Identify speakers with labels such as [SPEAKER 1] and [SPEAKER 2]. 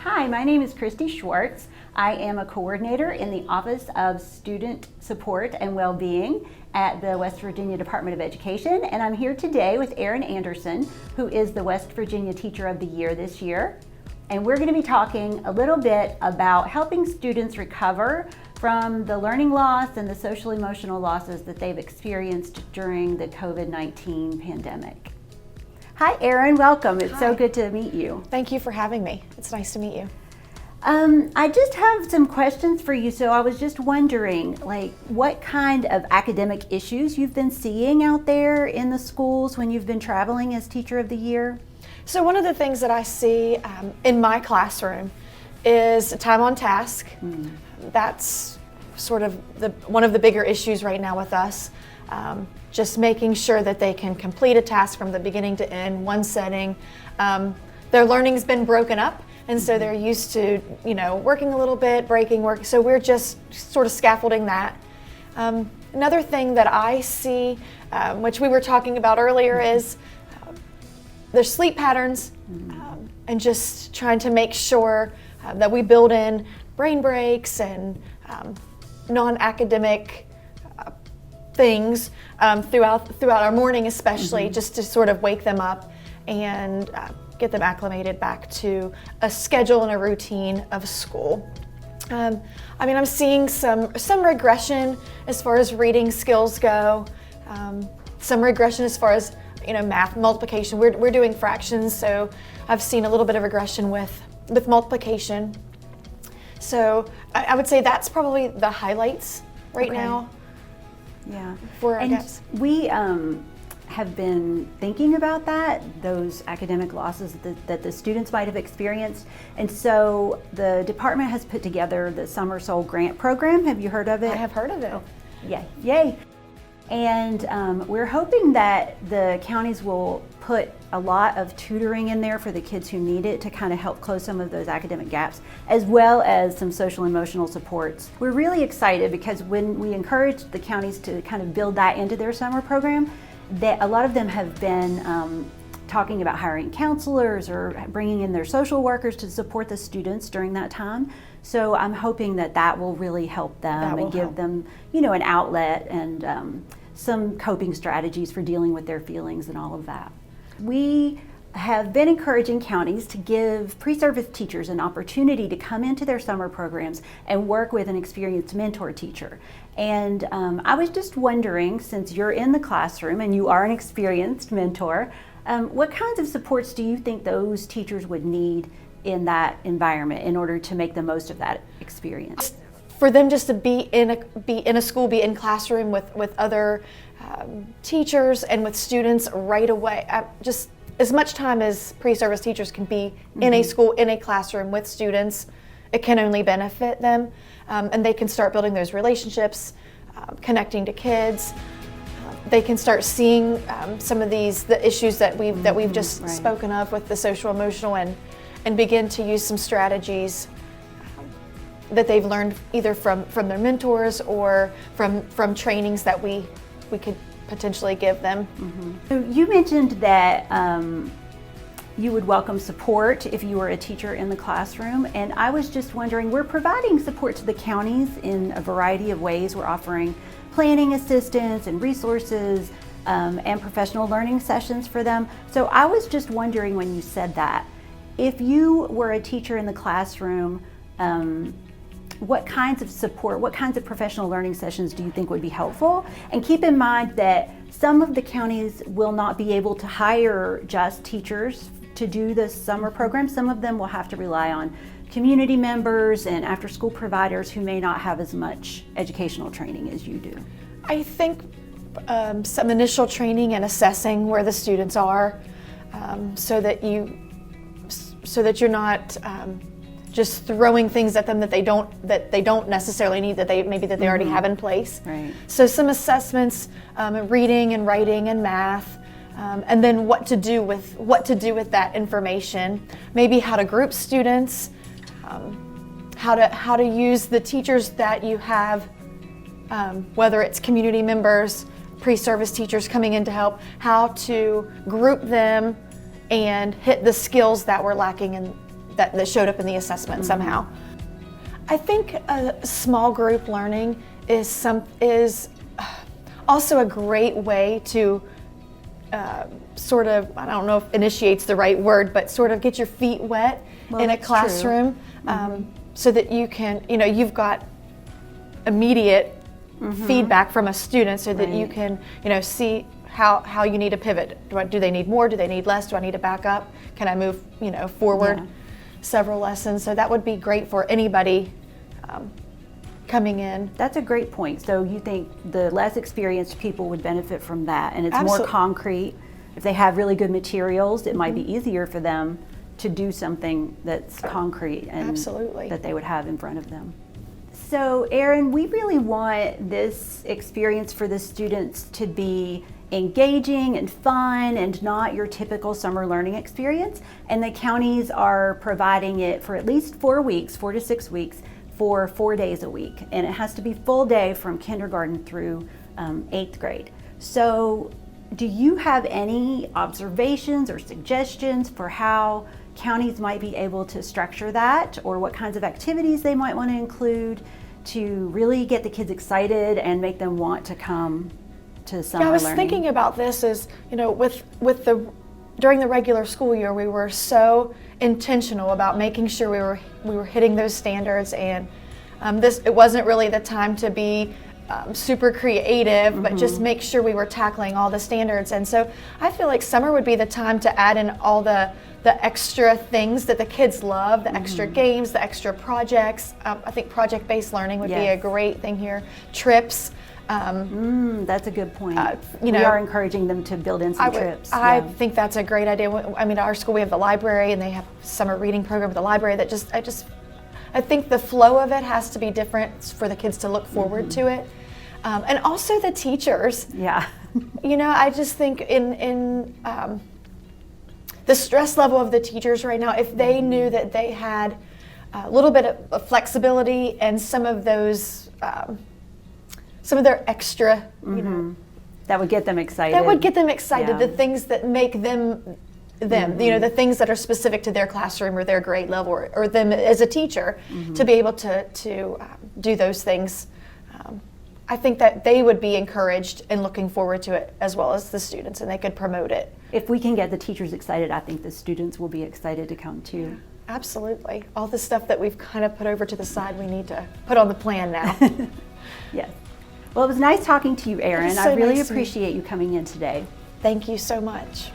[SPEAKER 1] Hi, my name is Christy Swartz. I am a coordinator in the Office of Student Support and Wellbeing at the West Virginia Department of Education, and I'm here today with Erin Anderson, who is the West Virginia Teacher of the Year this year. And we're going to be talking a little bit about helping students recover from the learning loss and the social emotional losses that they've experienced during the COVID-19 pandemic. Hi Erin, welcome. It's so good to meet you.
[SPEAKER 2] Thank you for having me. It's nice to meet you.
[SPEAKER 1] I just have some questions for you. So I was just wondering, what kind of academic issues you've been seeing out there in the schools when you've been traveling as Teacher of the Year?
[SPEAKER 2] So one of the things that I see in my classroom is time on task. That's sort of one of the bigger issues right now with us. Just making sure that they can complete a task from the beginning to end, one setting. Their learning's been broken up, and so they're used to, working a little bit, breaking work. So we're just sort of scaffolding that. Another thing that I see, which we were talking about earlier, is their sleep patterns, and just trying to make sure that we build in brain breaks and non-academic things throughout our morning, especially just to sort of wake them up and get them acclimated back to a schedule and a routine of school. I'm seeing some regression as far as reading skills go, some regression as far as math, multiplication. We're doing fractions, so I've seen a little bit of regression with multiplication. So I would say that's probably the highlights right now.
[SPEAKER 1] Yeah,
[SPEAKER 2] for our gaps.
[SPEAKER 1] We have been thinking about those academic losses that the students might have experienced. And so the department has put together the Summer Soul Grant Program. Have you heard of it?
[SPEAKER 2] I have heard of it.
[SPEAKER 1] Oh, yeah, yay. And we're hoping that the counties will put a lot of tutoring in there for the kids who need it to kind of help close some of those academic gaps, as well as some social emotional supports. We're really excited because when we encourage the counties to kind of build that into their summer program, a lot of them have been talking about hiring counselors or bringing in their social workers to support the students during that time. So I'm hoping that will really help them and give them, an outlet and some coping strategies for dealing with their feelings and all of that. We have been encouraging counties to give pre-service teachers an opportunity to come into their summer programs and work with an experienced mentor teacher. And I was just wondering, since you're in the classroom and you are an experienced mentor, what kinds of supports do you think those teachers would need in that environment in order to make the most of that experience?
[SPEAKER 2] For them just to be in a school, be in classroom with other teachers and with students right away. Just as much time as pre-service teachers can be in a school, in a classroom with students, it can only benefit them, and they can start building those relationships, connecting to kids. They can start seeing some of the issues that we've just spoken of with the social emotional, and begin to use some strategies that they've learned either from their mentors or from trainings that we could potentially give them.
[SPEAKER 1] So you mentioned that you would welcome support if you were a teacher in the classroom, and I was just wondering, we're providing support to the counties in a variety of ways. We're offering planning assistance and resources and professional learning sessions for them. So I was just wondering, when you said that, if you were a teacher in the classroom, what kinds of support, what kinds of professional learning sessions do you think would be helpful? And keep in mind that some of the counties will not be able to hire just teachers to do the summer program. Some of them will have to rely on community members and after-school providers who may not have as much educational training as you do.
[SPEAKER 2] I think some initial training and assessing where the students are, so that you're not just throwing things at them that they don't necessarily need, that they already have in place.
[SPEAKER 1] Right.
[SPEAKER 2] So some assessments, reading and writing and math, and then what to do with that information. Maybe how to group students, how to use the teachers that you have, whether it's community members, pre-service teachers coming in to help, how to group them and hit the skills that we're lacking in that showed up in the assessment somehow. I think small group learning is also a great way to sort of, I don't know if initiate's the right word, but sort of get your feet wet in a classroom, so that you can, you've got immediate feedback from a student, so that you can, see how you need to pivot. Do they need more? Do they need less? Do I need to back up? Can I move, forward several lessons? So that would be great for anybody coming in.
[SPEAKER 1] That's a great point. So you think the less experienced people would benefit from that, and it's more concrete. If they have really good materials, it might be easier for them to do something that's concrete and that they would have in front of them. So Erin, we really want this experience for the students to be engaging and fun and not your typical summer learning experience. And the counties are providing it for at least 4 weeks, 4 to 6 weeks, for 4 days a week. And it has to be full day from kindergarten through 8th grade. So do you have any observations or suggestions for how counties might be able to structure that, or what kinds of activities they might want to include to really get the kids excited and make them want to come to summer learning?
[SPEAKER 2] I was thinking about this as, during the regular school year, we were so intentional about making sure we were hitting those standards, and it wasn't really the time to be super creative, but just make sure we were tackling all the standards. And so I feel like summer would be the time to add in all the extra things that the kids love, the extra games, the extra projects. I think project-based learning would be a great thing here. Trips.
[SPEAKER 1] That's a good point. We are encouraging them to build in some trips.
[SPEAKER 2] I think that's a great idea. I mean, at our school we have the library, and they have summer reading program at the library that I think the flow of it has to be different for the kids to look forward to it. And also the teachers. Yeah. I just think in the stress level of the teachers right now, if they knew that they had a little bit of flexibility and some of those, some of their extra,
[SPEAKER 1] that would get them excited.
[SPEAKER 2] That would get them excited. The things that make them, the things that are specific to their classroom or their grade level, or them as a teacher, to be able to do those things. I think that they would be encouraged and looking forward to it, as well as the students, and they could promote it.
[SPEAKER 1] If we can get the teachers excited, I think the students will be excited to come too.
[SPEAKER 2] Absolutely. All the stuff that we've kind of put over to the side, we need to put on the plan now.
[SPEAKER 1] Yes. Well, it was nice talking to you, Erin. I really appreciate you coming in today.
[SPEAKER 2] Thank you so much.